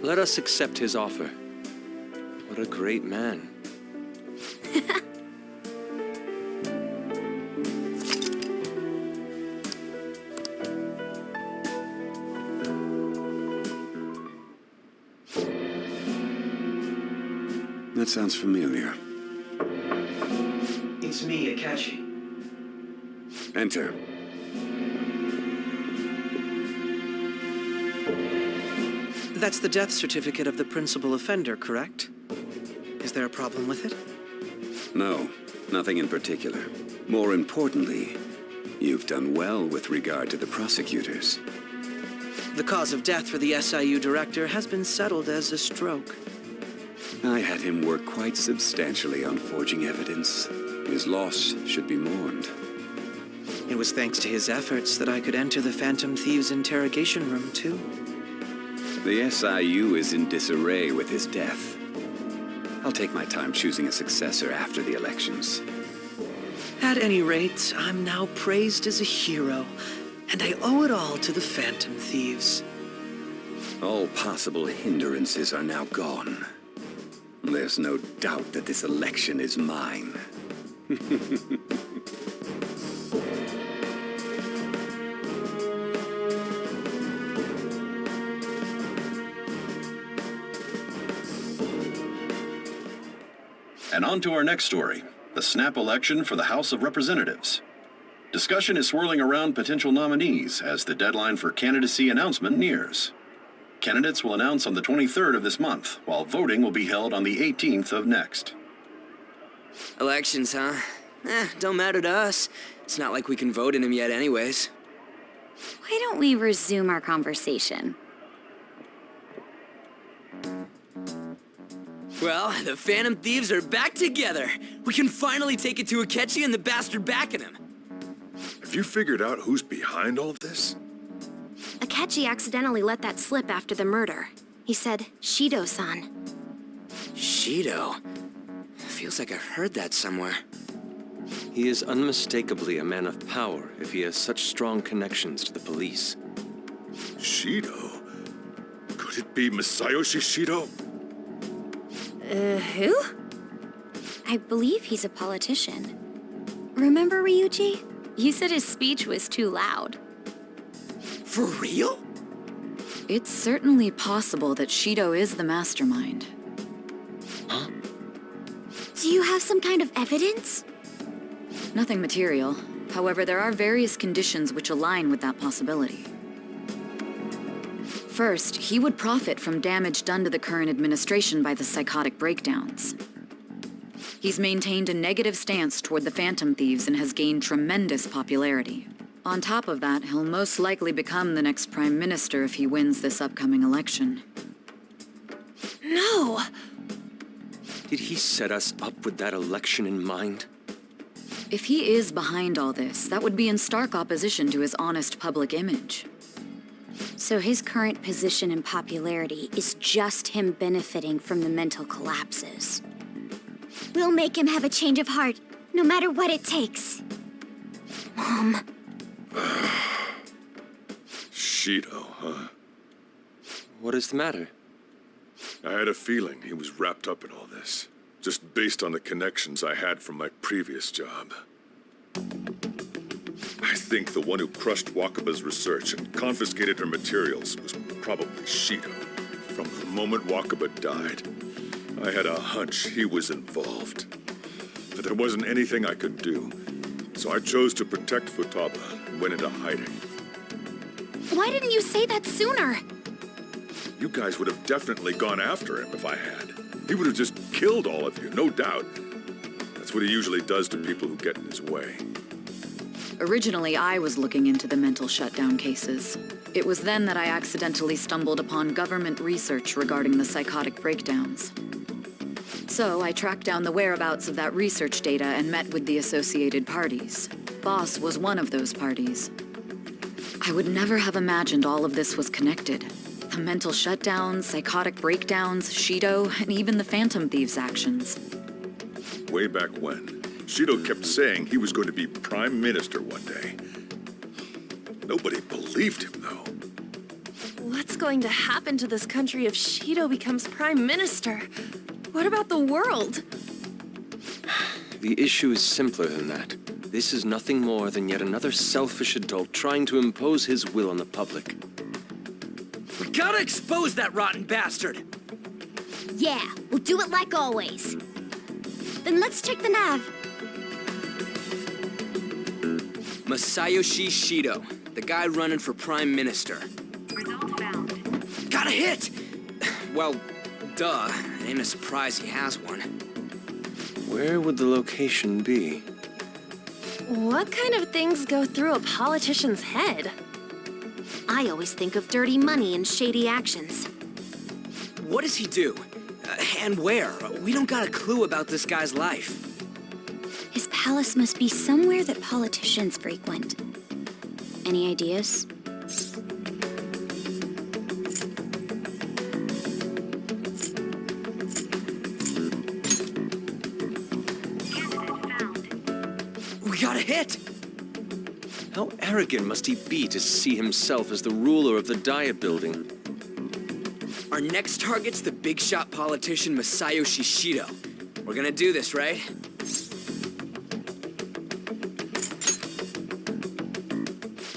Let us accept his offer. What a great man. That sounds familiar. It's me, Akachi. Enter. That's the death certificate of the principal offender, correct? Is there a problem with it? No, nothing in particular. More importantly, you've done well with regard to the prosecutors. The cause of death for the SIU director has been settled as a stroke. I had him work quite substantially on forging evidence. His loss should be mourned. It was thanks to his efforts that I could enter the Phantom Thieves' interrogation room, too. The SIU is in disarray with his death. I'll take my time choosing a successor after the elections. At any rate, I'm now praised as a hero, and I owe it all to the Phantom Thieves. All possible hindrances are now gone. There's no doubt that this election is mine. And on to our next story, the snap election for the House of Representatives. Discussion is swirling around potential nominees as the deadline for candidacy announcement nears. Candidates will announce on the 23rd of this month, while voting will be held on the 18th of next. Elections, huh? Don't matter to us. It's not like we can vote in them yet anyways. Why don't we resume our conversation? Well, the Phantom Thieves are back together. We can finally take it to Akechi and the bastard backing him. Have you figured out who's behind all this? Akechi accidentally let that slip after the murder. He said, Shido-san. Shido? Feels like I've heard that somewhere. He is unmistakably a man of power if he has such strong connections to the police. Shido? Could it be Masayoshi Shido? Who? I believe he's a politician. Remember, Ryuji? You said his speech was too loud. For real? It's certainly possible that Shido is the mastermind. Huh? Do you have some kind of evidence? Nothing material. However, there are various conditions which align with that possibility. First, he would profit from damage done to the current administration by the psychotic breakdowns. He's maintained a negative stance toward the Phantom Thieves and has gained tremendous popularity. On top of that, he'll most likely become the next Prime Minister if he wins this upcoming election. No! Did he set us up with that election in mind? If he is behind all this, that would be in stark opposition to his honest public image. So his current position and popularity is just him benefiting from the mental collapses. We'll make him have a change of heart, no matter what it takes. Mom. Shido, huh? What is the matter? I had a feeling he was wrapped up in all this, just based on the connections I had from my previous job. I think the one who crushed Wakaba's research and confiscated her materials was probably Shido. From the moment Wakaba died, I had a hunch he was involved. But there wasn't anything I could do, so I chose to protect Futaba and went into hiding. Why didn't you say that sooner? You guys would have definitely gone after him if I had. He would have just killed all of you, no doubt. That's what he usually does to people who get in his way. Originally, I was looking into the mental shutdown cases. It was then that I accidentally stumbled upon government research regarding the psychotic breakdowns. So I tracked down the whereabouts of that research data and met with the associated parties. Boss was one of those parties. I would never have imagined all of this was connected. The mental shutdowns, psychotic breakdowns, Shido, and even the Phantom Thieves' actions. Way back when, Shido kept saying he was going to be Prime Minister one day. Nobody believed him, though. What's going to happen to this country if Shido becomes Prime Minister? What about the world? The issue is simpler than that. This is nothing more than yet another selfish adult trying to impose his will on the public. We gotta expose that rotten bastard! Yeah, we'll do it like always. Then let's check the nav. Masayoshi Shido, the guy running for Prime Minister. Got a hit! Well, duh. Ain't a surprise he has one. Where would the location be? What kind of things go through a politician's head? I always think of dirty money and shady actions. What does he do? And where? We don't got a clue about this guy's life. His palace must be somewhere that politicians frequent. Any ideas? We got a hit! How arrogant must he be to see himself as the ruler of the Diet Building? Our next target's the big shot politician Masayoshi Shido. We're gonna do this, right?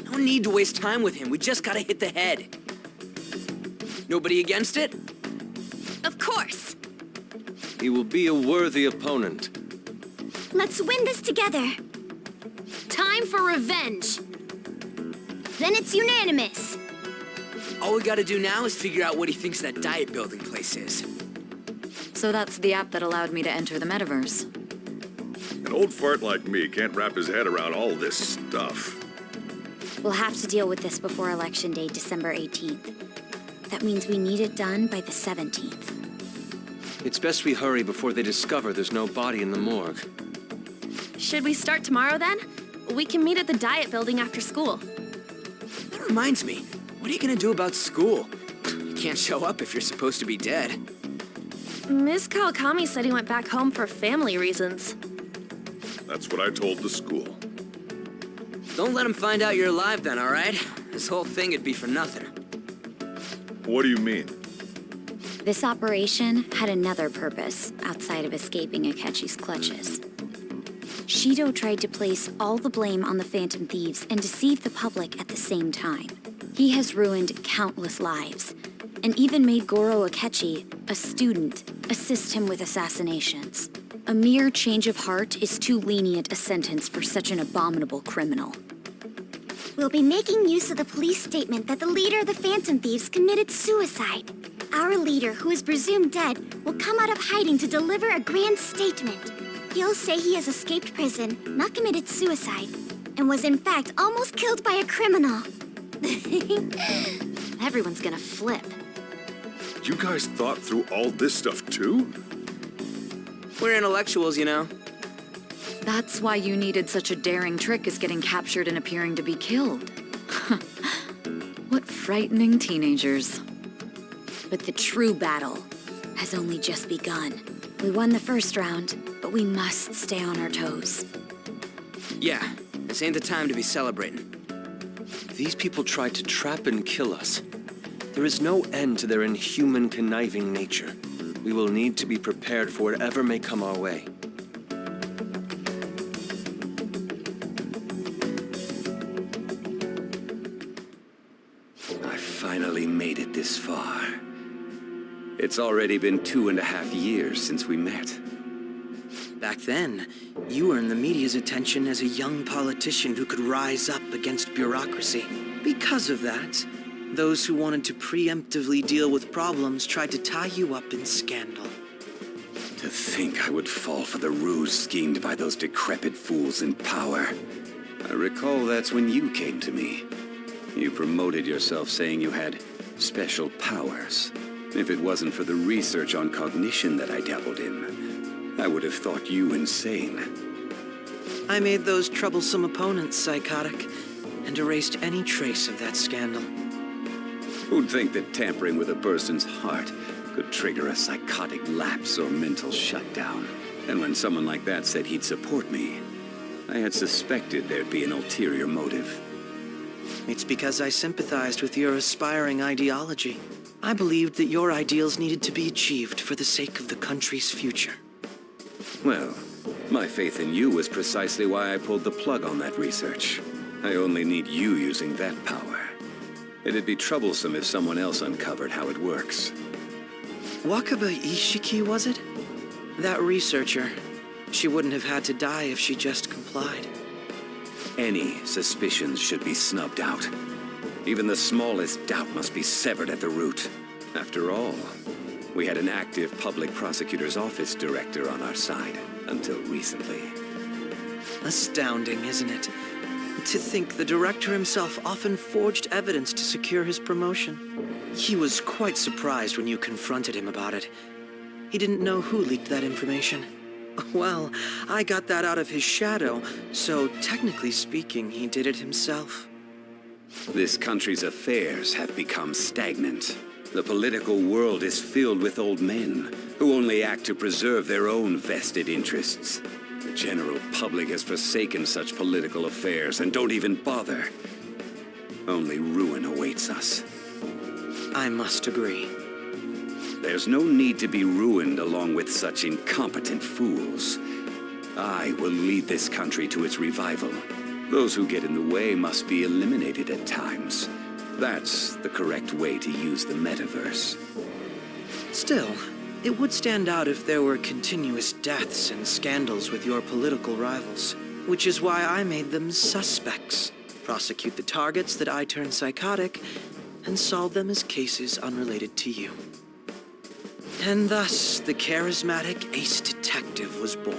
No need to waste time with him. We just gotta hit the head. Nobody against it? Of course! He will be a worthy opponent. Let's win this together. Time for revenge. Then it's unanimous. All we gotta do now is figure out what he thinks that Diet Building place is. So that's the app that allowed me to enter the metaverse. An old fart like me can't wrap his head around all this stuff. We'll have to deal with this before Election Day, December 18th. That means we need it done by the 17th. It's best we hurry before they discover there's no body in the morgue. Should we start tomorrow then? We can meet at the Diet Building after school. That reminds me, what are you gonna do about school? You can't show up if you're supposed to be dead. Ms. Kawakami said he went back home for family reasons. That's what I told the school. Don't let him find out you're alive then, all right? This whole thing would be for nothing. What do you mean? This operation had another purpose outside of escaping Akechi's clutches. Shido tried to place all the blame on the Phantom Thieves and deceive the public at the same time. He has ruined countless lives, and even made Goro Akechi, a student, assist him with assassinations. A mere change of heart is too lenient a sentence for such an abominable criminal. We'll be making use of the police statement that the leader of the Phantom Thieves committed suicide. Our leader, who is presumed dead, will come out of hiding to deliver a grand statement. He'll say he has escaped prison, not committed suicide, and was in fact almost killed by a criminal. Everyone's gonna flip. You guys thought through all this stuff too? We're intellectuals, you know. That's why you needed such a daring trick as getting captured and appearing to be killed. What frightening teenagers. But the true battle has only just begun. We won the first round, but we must stay on our toes. Yeah, this ain't the time to be celebrating. These people tried to trap and kill us. There is no end to their inhuman, conniving nature. We will need to be prepared for whatever may come our way. I finally made it this far. It's already been 2.5 years since we met. Back then, you earned the media's attention as a young politician who could rise up against bureaucracy. Because of that, those who wanted to preemptively deal with problems tried to tie you up in scandal. To think I would fall for the ruse schemed by those decrepit fools in power. I recall that's when you came to me. You promoted yourself saying you had special powers. If it wasn't for the research on cognition that I dabbled in, I would have thought you insane. I made those troublesome opponents psychotic and erased any trace of that scandal. Who'd think that tampering with a person's heart could trigger a psychotic lapse or mental shutdown? And when someone like that said he'd support me, I had suspected there'd be an ulterior motive. It's because I sympathized with your aspiring ideology. I believed that your ideals needed to be achieved for the sake of the country's future. Well, my faith in you was precisely why I pulled the plug on that research. I only need you using that power. It'd be troublesome if someone else uncovered how it works. Wakaba Ishiki, was it? That researcher. She wouldn't have had to die if she just complied. Any suspicions should be snubbed out. Even the smallest doubt must be severed at the root. After all, we had an active public prosecutor's office director on our side, until recently. Astounding, isn't it? To think the director himself often forged evidence to secure his promotion. He was quite surprised when you confronted him about it. He didn't know who leaked that information. Well, I got that out of his shadow, so technically speaking, he did it himself. This country's affairs have become stagnant. The political world is filled with old men who only act to preserve their own vested interests. The general public has forsaken such political affairs and don't even bother. Only ruin awaits us. I must agree. There's no need to be ruined along with such incompetent fools. I will lead this country to its revival. Those who get in the way must be eliminated at times. That's the correct way to use the metaverse. Still, it would stand out if there were continuous deaths and scandals with your political rivals, which is why I made them suspects. Prosecute the targets that I turn psychotic, and solve them as cases unrelated to you. And thus, the charismatic ace detective was born.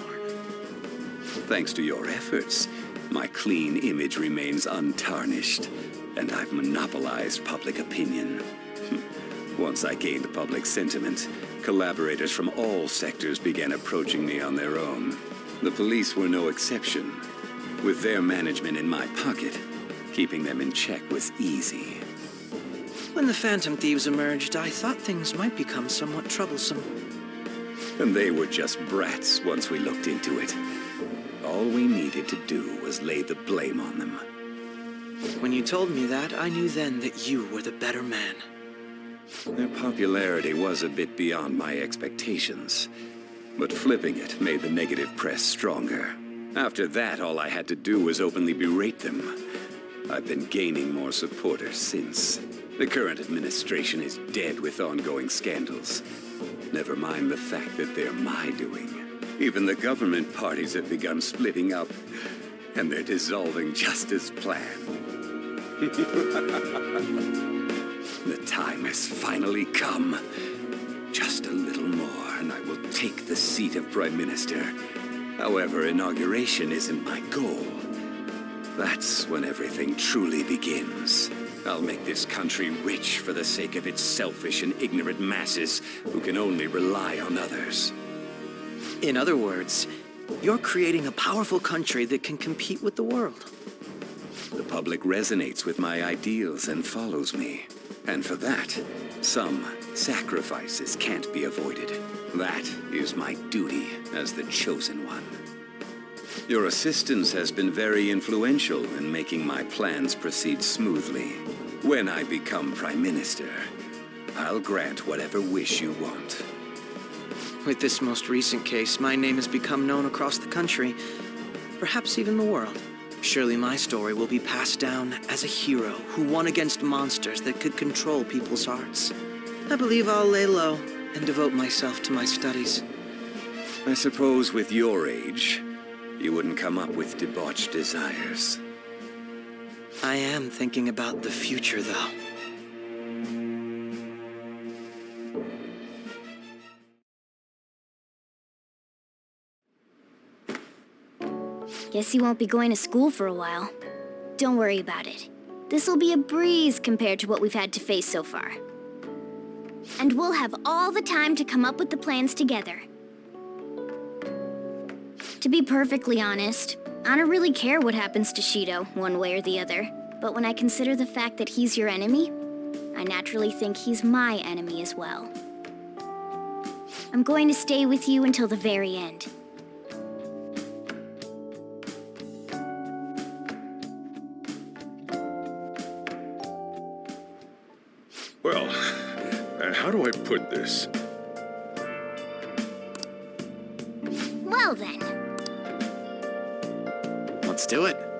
Thanks to your efforts, my clean image remains untarnished, and I've monopolized public opinion. Once I gained public sentiment, collaborators from all sectors began approaching me on their own. The police were no exception. With their management in my pocket, keeping them in check was easy. When the Phantom Thieves emerged, I thought things might become somewhat troublesome. And they were just brats once we looked into it. All we needed to do was lay the blame on them. When you told me that, I knew then that you were the better man. Their popularity was a bit beyond my expectations, but flipping it made the negative press stronger. After that, all I had to do was openly berate them. I've been gaining more supporters since. The current administration is dead with ongoing scandals. Never mind the fact that they're my doing. Even the government parties have begun splitting up, and they're dissolving just as planned. The time has finally come. Just a little more, and I will take the seat of Prime Minister. However, inauguration isn't my goal. That's when everything truly begins. I'll make this country rich for the sake of its selfish and ignorant masses who can only rely on others. In other words, you're creating a powerful country that can compete with the world. The public resonates with my ideals and follows me. And for that, some sacrifices can't be avoided. That is my duty as the chosen one. Your assistance has been very influential in making my plans proceed smoothly. When I become Prime Minister, I'll grant whatever wish you want. With this most recent case, my name has become known across the country, perhaps even the world. Surely my story will be passed down as a hero who won against monsters that could control people's hearts. I believe I'll lay low and devote myself to my studies. I suppose with your age, you wouldn't come up with debauched desires. I am thinking about the future, though. Guess you won't be going to school for a while. Don't worry about it. This'll be a breeze compared to what we've had to face so far. And we'll have all the time to come up with the plans together. To be perfectly honest, I don't really care what happens to Shido, one way or the other. But when I consider the fact that he's your enemy, I naturally think he's my enemy as well. I'm going to stay with you until the very end. Well, how do I put this? Well then. Let's do it.